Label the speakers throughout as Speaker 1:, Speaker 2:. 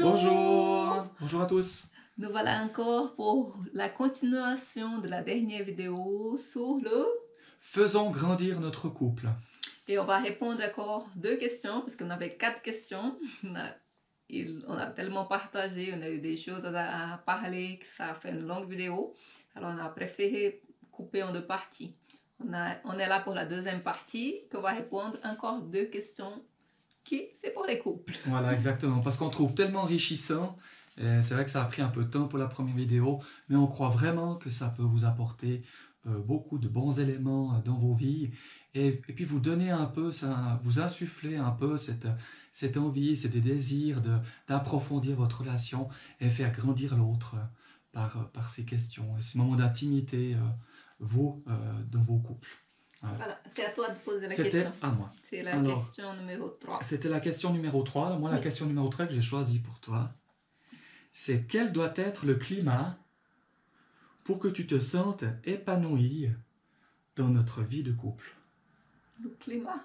Speaker 1: Bonjour!
Speaker 2: Bonjour à tous.
Speaker 1: Nous voilà encore pour la continuation de la dernière vidéo sur le...
Speaker 2: Faisons grandir notre couple.
Speaker 1: Et on va répondre encore 2 questions, parce qu'on avait 4 questions. On a tellement partagé, on a eu des choses à parler, que ça a fait une longue vidéo. Alors on a préféré couper en 2 parties. On est là pour la deuxième partie, qu'on va répondre encore 2 questions qui c'est pour les couples.
Speaker 2: Voilà, exactement, parce qu'on trouve tellement enrichissant. C'est vrai que ça a pris un peu de temps pour la première vidéo, mais on croit vraiment que ça peut vous apporter beaucoup de bons éléments dans vos vies et puis vous donner un peu, vous insuffler un peu cette envie, ce désir d'approfondir votre relation et faire grandir l'autre par ces questions et ces moments d'intimité, dans vos couples.
Speaker 1: Voilà, c'est à toi de poser la
Speaker 2: C'était
Speaker 1: question.
Speaker 2: à moi.
Speaker 1: C'est la question numéro 3.
Speaker 2: C'était la question numéro 3. Moi, la question numéro 3 que j'ai choisie pour toi, c'est quel doit être le climat pour que tu te sentes épanoui dans notre vie de couple?
Speaker 1: Le climat.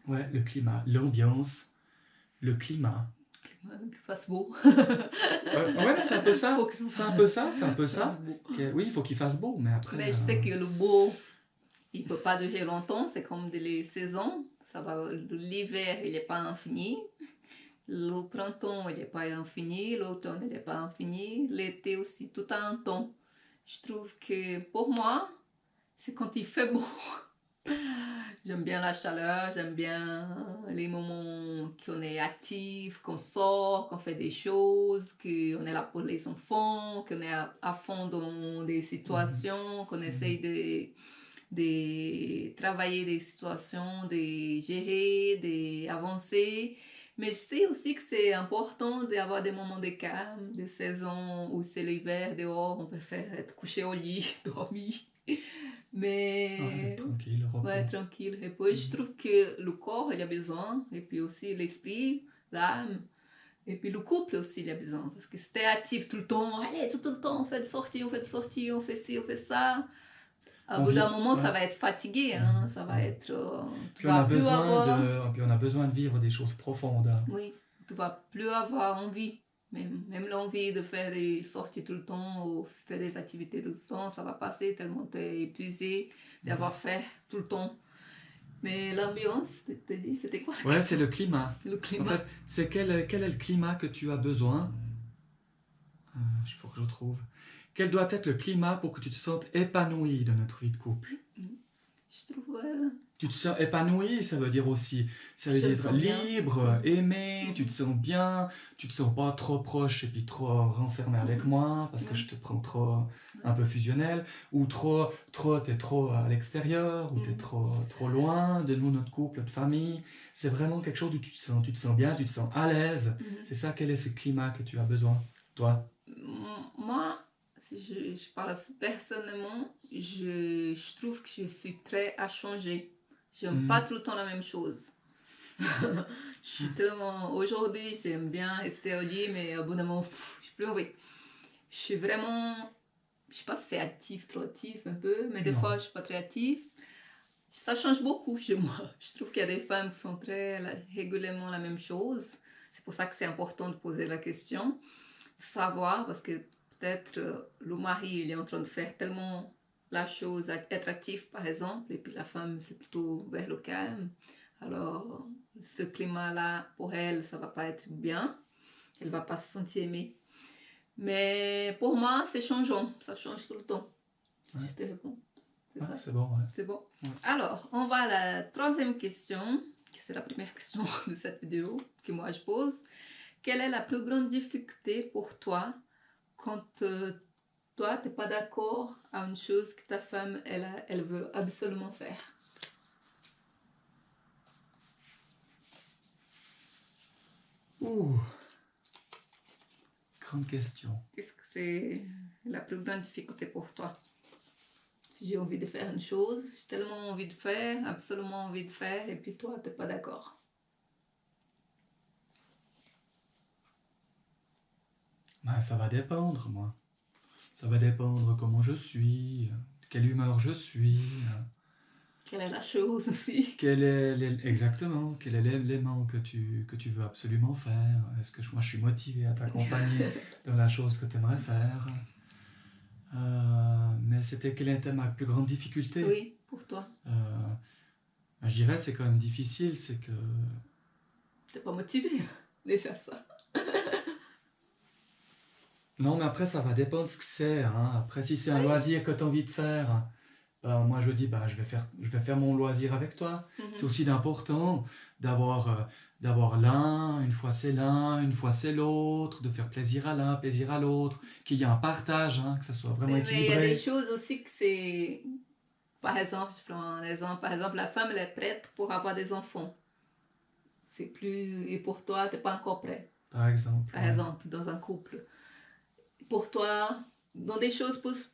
Speaker 2: Ouais, le climat, l'ambiance, le climat.
Speaker 1: Qu'il fasse beau.
Speaker 2: Ouais, mais c'est un peu ça. C'est un peu ça. Oui, il faut qu'il fasse beau, mais après...
Speaker 1: Mais je sais que le beau, il ne peut pas durer longtemps. C'est comme les saisons. L'hiver, il n'est pas infini. Le printemps, il n'est pas infini. L'automne, il n'est pas infini. L'été aussi, tout a un temps. Je trouve que pour moi, c'est quand il fait beau. J'aime bien la chaleur, j'aime bien les moments qu'on est actif, qu'on sort, qu'on fait des choses, qu'on est là pour les enfants, qu'on est à fond dans des situations, qu'on essaye de travailler des situations, de gérer, d'avancer. Mais je sais aussi que c'est important d'avoir des moments de calme, des saisons où c'est l'hiver dehors, on préfère être couché au lit, dormir. Mais
Speaker 2: tranquille, repos.
Speaker 1: Ouais, tranquille. Et puis je trouve que le corps il a besoin, et puis aussi l'esprit, l'âme, et puis le couple aussi il a besoin. Parce que si t'es actif tout le temps, allez, tout le temps, on fait des sorties, on fait ci, on fait ça. À bout d'un moment, ça va être fatigué, hein, ça va être...
Speaker 2: Puis on a besoin de vivre des choses profondes.
Speaker 1: Oui, tu vas plus avoir envie. Même l'envie de faire des sorties tout le temps ou faire des activités tout le temps, ça va passer tellement tu es épuisé d'avoir fait tout le temps. Mais l'ambiance, t'as dit, c'était quoi?
Speaker 2: Ouais, c'est le climat.
Speaker 1: Le climat.
Speaker 2: En fait, c'est quel est le climat que tu as besoin? Il faut que je trouve. Quel doit être le climat pour que tu te sentes épanoui dans notre vie de couple?
Speaker 1: Je trouve...
Speaker 2: Tu te sens épanoui, ça veut dire aussi, ça veut dire être libre, aimé, tu te sens bien, tu te sens pas trop proche et puis trop renfermé avec moi parce que je te prends trop un peu fusionnel, ou t'es trop à l'extérieur, ou t'es trop loin de nous, notre couple, notre famille. C'est vraiment quelque chose où tu te sens bien, tu te sens à l'aise. C'est ça, quel est ce climat que tu as besoin, toi?
Speaker 1: Moi, si je parle personnellement, je trouve que je suis très à changer. J'aime pas tout le temps la même chose. Aujourd'hui, j'aime bien rester au lit, mais au bout d'un moment, je peux envie. Je suis vraiment, je sais pas si c'est actif, trop actif un peu, mais des fois, je suis pas très active. Ça change beaucoup chez moi. Je trouve qu'il y a des femmes qui sont très régulièrement la même chose. C'est pour ça que c'est important de poser la question, savoir, parce que peut-être le mari, il est en train de faire tellement la chose, être actif par exemple, et puis la femme, c'est plutôt vers le calme. Alors, ce climat-là, pour elle, ça va pas être bien. Elle va pas se sentir aimée. Mais pour moi, c'est changeant. Ça change tout le temps.
Speaker 2: Ouais.
Speaker 1: Je te réponds. C'est ça?
Speaker 2: C'est bon, ouais.
Speaker 1: C'est bon.
Speaker 2: Ouais.
Speaker 1: Alors, on va à la troisième question, qui c'est la première question de cette vidéo que moi je pose. Quelle est la plus grande difficulté pour toi quand toi, tu n'es pas d'accord à une chose que ta femme, elle veut absolument faire?
Speaker 2: Ouh. grande question.
Speaker 1: Qu'est-ce que c'est la plus grande difficulté pour toi? Si j'ai envie de faire une chose, j'ai tellement envie de faire, absolument envie de faire, et puis toi, t'es pas d'accord.
Speaker 2: Ben, ça va dépendre, moi. Ça va dépendre comment je suis, de quelle humeur je suis,
Speaker 1: Quelle est la chose aussi?
Speaker 2: exactement, quel est l'élément que tu veux absolument faire. Est-ce que moi je suis motivé à t'accompagner dans la chose que tu aimerais faire? Mais quelle était ma plus grande difficulté?
Speaker 1: Oui, pour toi.
Speaker 2: Ben, je dirais c'est quand même difficile, c'est que...
Speaker 1: T'es pas motivé, déjà ça.
Speaker 2: Non, mais après ça va dépendre de ce que c'est, hein. Après si c'est un
Speaker 1: Oui.
Speaker 2: loisir que tu as envie de faire, moi je dis je vais faire mon loisir avec toi. C'est aussi important d'avoir l'un, une fois c'est l'un, une fois c'est l'autre, de faire plaisir à l'un, plaisir à l'autre, qu'il y ait un partage, hein, que ça soit vraiment
Speaker 1: Mais il y a des
Speaker 2: équilibré.
Speaker 1: choses aussi que c'est... Par exemple, je prends un exemple. Par exemple, la femme, elle est prête pour avoir des enfants. C'est plus... Et pour toi, t'es pas encore prêt.
Speaker 2: Par exemple.
Speaker 1: Par
Speaker 2: ouais.
Speaker 1: exemple, dans un couple. Pour toi, dans des choses plus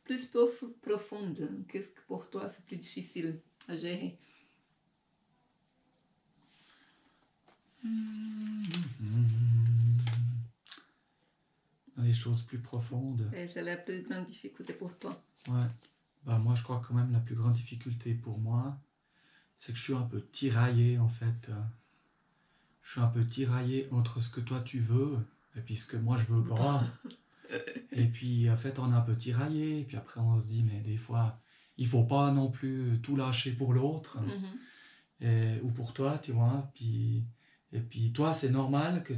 Speaker 1: profondes, qu'est-ce que pour toi c'est plus difficile à gérer?
Speaker 2: Dans les choses plus profondes.
Speaker 1: Et c'est la plus grande difficulté pour toi.
Speaker 2: Ouais. Moi je crois quand même la plus grande difficulté pour moi, c'est que je suis un peu tiraillé en fait. Je suis un peu tiraillé entre ce que toi tu veux et puis ce que moi je veux pas. Et puis en fait on est un peu tiraillé, et puis après on se dit mais des fois il faut pas non plus tout lâcher pour l'autre ou pour toi, tu vois. Et puis toi c'est normal que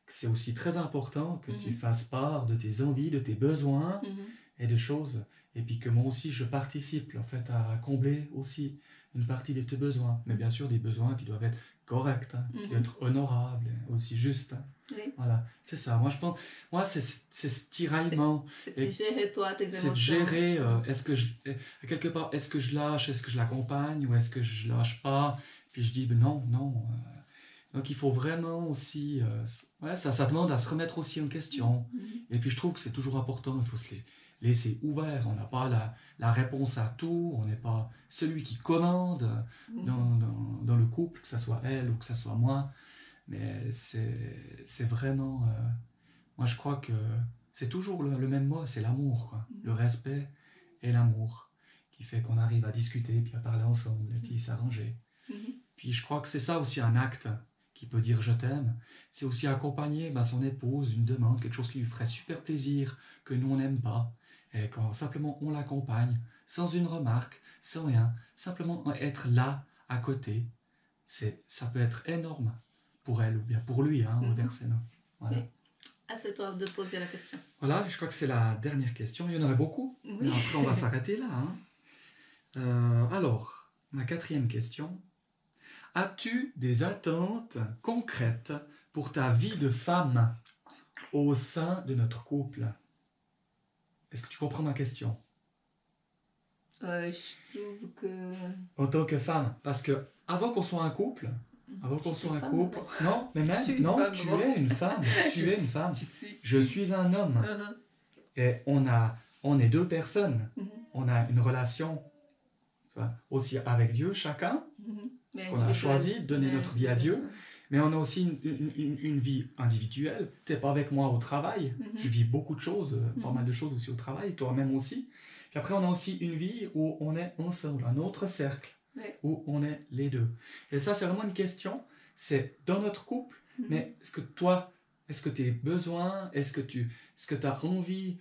Speaker 2: c'est aussi très important que tu fasses part de tes envies, de tes besoins et de choses. Et puis que moi aussi je participe en fait à combler aussi une partie de tes besoins. Mais bien sûr des besoins qui doivent être corrects, hein, qui doivent être honorables, aussi justes. Hein.
Speaker 1: Oui.
Speaker 2: Voilà, c'est ça. Moi je pense, c'est ce tiraillement.
Speaker 1: C'est de gérer toi tes émotions.
Speaker 2: C'est de gérer, quelque part, est-ce que je lâche, est-ce que je l'accompagne ou est-ce que je lâche pas? Puis je dis non. Donc il faut vraiment aussi, ça demande à se remettre aussi en question. Et puis je trouve que c'est toujours important, il faut se laisser ouvert. On n'a pas la réponse à tout, on n'est pas celui qui commande dans le couple, que ce soit elle ou que ce soit moi. Mais c'est vraiment... moi je crois que c'est toujours le même mot, c'est l'amour, quoi. Le respect et l'amour, qui fait qu'on arrive à discuter, puis à parler ensemble, et puis s'arranger. Puis je crois que c'est ça aussi un acte qui peut dire je t'aime. C'est aussi accompagner son épouse, une demande, quelque chose qui lui ferait super plaisir, que nous on n'aime pas. Et quand simplement on l'accompagne, sans une remarque, sans rien, simplement être là, à côté, ça peut être énorme pour elle ou bien pour lui, hein, inversement. Voilà.
Speaker 1: Oui. Ah, c'est toi de poser la question.
Speaker 2: Voilà, je crois que c'est la dernière question. Il y en aurait beaucoup, mais après on va s'arrêter là. Hein. Alors, ma 4e question. As-tu des attentes concrètes pour ta vie de femme au sein de notre couple? Est-ce que tu comprends ma question?
Speaker 1: Je trouve que...
Speaker 2: En tant que femme, parce que avant qu'on soit un couple, non, mais même, non, tu es une femme, je suis un homme, et on est 2 personnes, on a une relation aussi avec Dieu, chacun, parce qu'on a choisi de donner notre vie à Dieu, mais on a aussi une vie individuelle. Tu n'es pas avec moi au travail, je vis beaucoup de choses, pas mal de choses aussi au travail, toi-même aussi. Puis après, on a aussi une vie où on est ensemble, un autre cercle, où on est les 2. Et ça, c'est vraiment une question, c'est dans notre couple, mais est-ce que tes besoins, est-ce que tu as envie,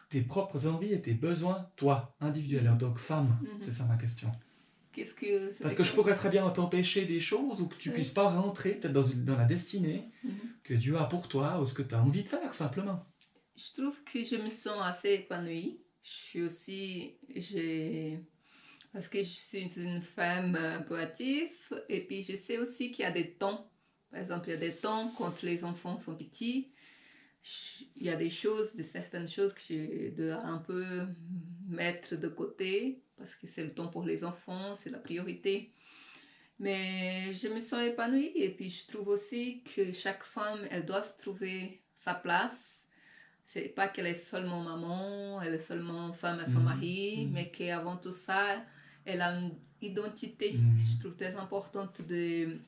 Speaker 2: tes propres envies et tes besoins, toi, individuel, en tant que femme, c'est ça ma question. Parce que je pourrais très bien t'empêcher des choses ou que tu ne puisses pas rentrer peut-être dans la destinée que Dieu a pour toi ou ce que tu as envie de faire simplement.
Speaker 1: Je trouve que je me sens assez épanouie. Je suis aussi... Parce que je suis une femme un peu active et puis je sais aussi qu'il y a des temps. Par exemple, il y a des temps quand les enfants sont petits. Il y a certaines choses que je dois un peu mettre de côté parce que c'est le temps pour les enfants, c'est la priorité. Mais je me sens épanouie et puis je trouve aussi que chaque femme, elle doit se trouver sa place c'est pas qu'elle est seulement maman, elle est seulement femme à son mari, mais qu'avant tout ça, elle a une identité. Je trouve très importante de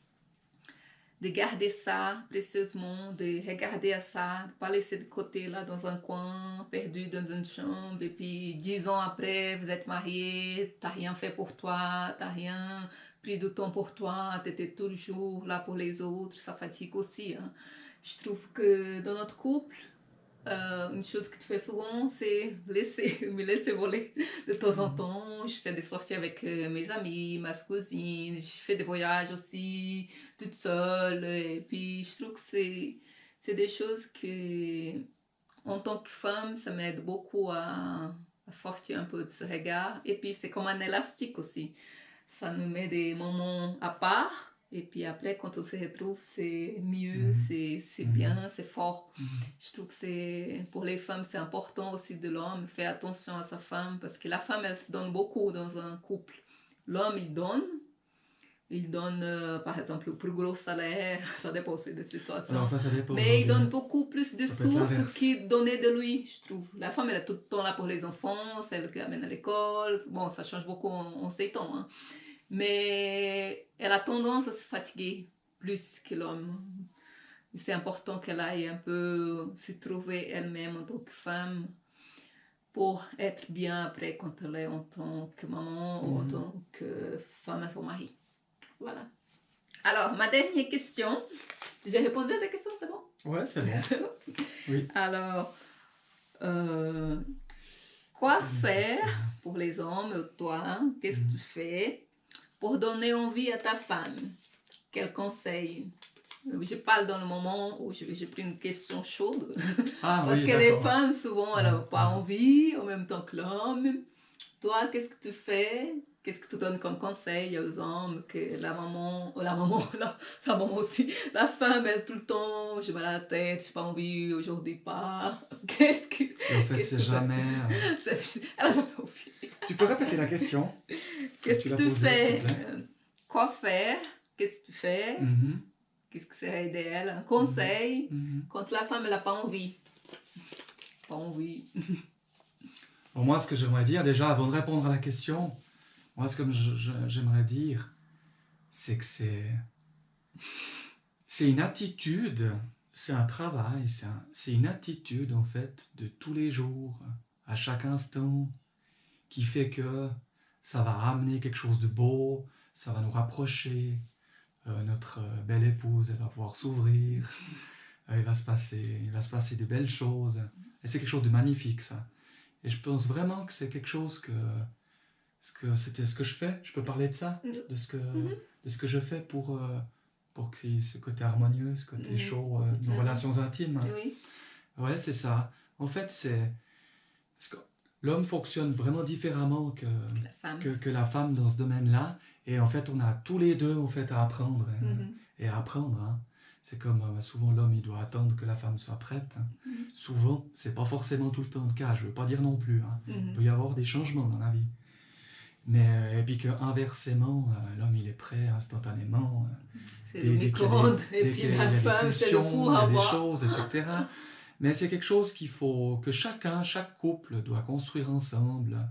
Speaker 1: garder ça précieusement, de regarder à ça, de ne pas laisser de côté là dans un coin, perdu dans une chambre, et puis 10 ans après, vous êtes mariés, t'as rien fait pour toi, t'as rien pris de temps pour toi, t'étais toujours là pour les autres, ça fatigue aussi. Hein. Je trouve que dans notre couple, une chose que tu fais souvent, c'est me laisser voler de temps en temps. Je fais des sorties avec mes amis, ma cousine, je fais des voyages aussi, toute seule. Et puis, je trouve que c'est des choses que, en tant que femme, ça m'aide beaucoup à sortir un peu de ce regard. Et puis, c'est comme un élastique aussi. Ça nous met des moments à part. Et puis après, quand on se retrouve, c'est mieux, c'est bien, c'est fort. Je trouve que c'est pour les femmes, c'est important aussi de l'homme, faire attention à sa femme, parce que la femme, elle se donne beaucoup dans un couple. L'homme, il donne par exemple, le plus gros salaire, ça dépend aussi des situations.
Speaker 2: Alors ça dépend.
Speaker 1: Mais il donne beaucoup plus de sources qu'il donnait de lui, je trouve. La femme, elle est tout le temps là pour les enfants, c'est elle qui l'amène à l'école. Bon, ça change beaucoup en ces temps, hein. Mais elle a tendance à se fatiguer plus que l'homme. C'est important qu'elle aille un peu se trouver elle-même en tant que femme pour être bien après quand elle est en tant que maman ou en tant que femme à son mari. Voilà. Alors, ma dernière question. J'ai répondu à ta question, c'est bon?
Speaker 2: Ouais, c'est bon. Oui.
Speaker 1: Alors, quoi faire pour les hommes, toi? Qu'est-ce que tu fais pour donner envie à ta femme? Quel conseil? Je parle dans le moment où j'ai pris une question chaude. Parce que les femmes, souvent, elles n'ont pas envie, en même temps que l'homme. Toi, qu'est-ce que tu fais? Qu'est-ce que tu donnes comme conseil aux hommes? Que la maman aussi, la femme, elle tout le temps, j'ai mal à la tête, j'ai pas envie, aujourd'hui pas. Qu'est-ce que...
Speaker 2: Et en fait, c'est jamais...
Speaker 1: Elle a jamais envie.
Speaker 2: Tu peux répéter la question?
Speaker 1: Qu'est-ce que tu fais? Quoi faire? Qu'est-ce que tu fais? Qu'est-ce que serait idéal? Un conseil quand la femme, elle n'a pas envie. Pas envie.
Speaker 2: Bon, moi, ce que j'aimerais dire, déjà, avant de répondre à la question, moi, ce que j'aimerais dire, c'est que c'est une attitude, c'est un travail, c'est une attitude, en fait, de tous les jours, à chaque instant, qui fait que ça va ramener quelque chose de beau, ça va nous rapprocher, notre belle épouse, elle va pouvoir s'ouvrir, il va se passer de belles choses, et c'est quelque chose de magnifique, ça. Et je pense vraiment que c'est quelque chose c'était ce que je fais, je peux parler de ça, de ce que je fais pour qu'il y ait ce côté harmonieux, ce côté chaud, nos relations intimes.
Speaker 1: Oui.
Speaker 2: Ouais, c'est ça. En fait, parce que l'homme fonctionne vraiment différemment que la femme dans ce domaine-là. Et en fait, on a tous les deux en fait, à apprendre et à apprendre. Hein. C'est comme souvent l'homme, il doit attendre que la femme soit prête. Souvent, c'est pas forcément tout le temps le cas. Je veux pas dire non plus. Hein. Il peut y avoir des changements dans la vie. Mais, et puis qu'inversement, l'homme, il est prêt instantanément.
Speaker 1: C'est le micro-ondes. Et puis la femme, c'est le four à bois.
Speaker 2: Il y a des choses, etc. Mais c'est quelque chose que chaque couple doit construire ensemble,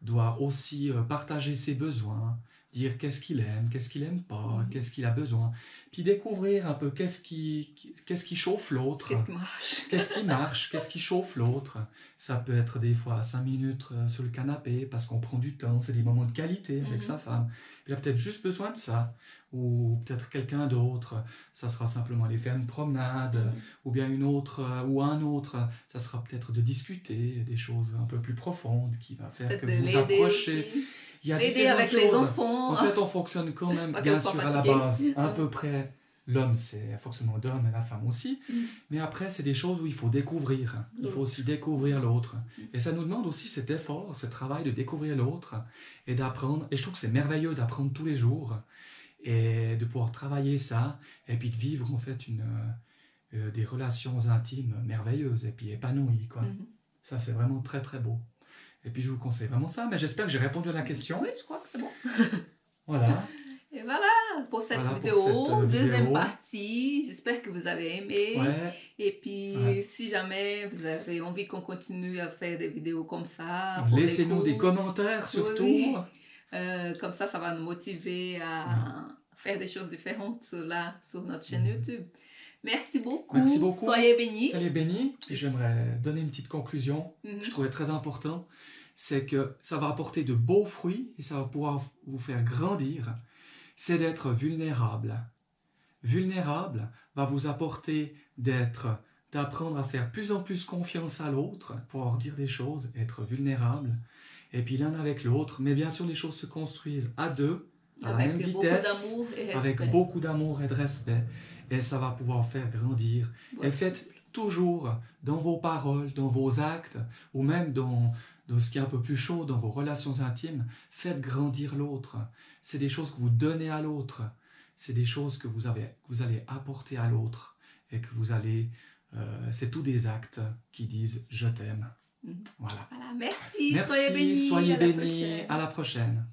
Speaker 2: doit aussi partager ses besoins, dire qu'est-ce qu'il aime pas, qu'est-ce qu'il a besoin, puis découvrir un peu qu'est-ce qui chauffe l'autre, qu'est-ce qui marche, qu'est-ce qui chauffe l'autre. Ça peut être des fois 5 minutes sur le canapé parce qu'on prend du temps, c'est des moments de qualité avec sa femme. Il a peut-être juste besoin de ça, ou peut-être quelqu'un d'autre, ça sera simplement aller faire une promenade, ou bien une autre, ou un autre, ça sera peut-être de discuter des choses un peu plus profondes qui va faire que vous vous approchez. Il y a
Speaker 1: aider avec choses. Les enfants.
Speaker 2: En fait, on fonctionne quand même, bien sûr, à la base, à peu près. L'homme, c'est un fonctionnement d'homme et la femme aussi. Mais après, c'est des choses où il faut découvrir. Il faut aussi découvrir l'autre. Et ça nous demande aussi cet effort, ce travail de découvrir l'autre et d'apprendre. Et je trouve que c'est merveilleux d'apprendre tous les jours et de pouvoir travailler ça et puis de vivre en fait des relations intimes merveilleuses et puis épanouies, quoi. Ça, c'est vraiment très, très beau. Et puis je vous conseille vraiment ça, mais j'espère que j'ai répondu à la question.
Speaker 1: Oui, je crois que c'est bon.
Speaker 2: Voilà.
Speaker 1: Et voilà, pour cette
Speaker 2: Voilà pour
Speaker 1: vidéo,
Speaker 2: cette
Speaker 1: deuxième
Speaker 2: vidéo.
Speaker 1: partie. J'espère que vous avez aimé.
Speaker 2: Ouais,
Speaker 1: Et puis,
Speaker 2: ouais.
Speaker 1: si jamais vous avez envie qu'on continue à faire des vidéos comme ça, pour
Speaker 2: Laissez-nous des
Speaker 1: l'écoute,
Speaker 2: commentaires surtout.
Speaker 1: oui. Comme ça va nous motiver
Speaker 2: Ouais.
Speaker 1: à faire des choses différentes là sur notre chaîne YouTube. Merci beaucoup.
Speaker 2: Merci beaucoup.
Speaker 1: Soyez bénis.
Speaker 2: Soyez bénis. Et j'aimerais donner une petite conclusion
Speaker 1: Mhm.
Speaker 2: que je trouvais très important. C'est que ça va apporter de beaux fruits et ça va pouvoir vous faire grandir. C'est d'être vulnérable. Vulnérable va vous apporter d'apprendre à faire plus en plus confiance à l'autre, pouvoir dire des choses, être vulnérable. Et puis l'un avec l'autre, mais bien sûr les choses se construisent à deux, à la même
Speaker 1: Avec beaucoup
Speaker 2: vitesse,
Speaker 1: d'amour et respect.
Speaker 2: avec beaucoup d'amour et de respect. Et ça va pouvoir faire grandir.
Speaker 1: Ouais.
Speaker 2: Et faites toujours dans vos paroles, dans vos actes, ou même dans ce qui est un peu plus chaud, dans vos relations intimes, faites grandir l'autre. C'est des choses que vous donnez à l'autre. C'est des choses que vous allez apporter à l'autre. Et que vous allez... c'est tous des actes qui disent « je t'aime ». Voilà.
Speaker 1: Voilà, merci.
Speaker 2: Merci,
Speaker 1: Soyez bénis.
Speaker 2: à la prochaine.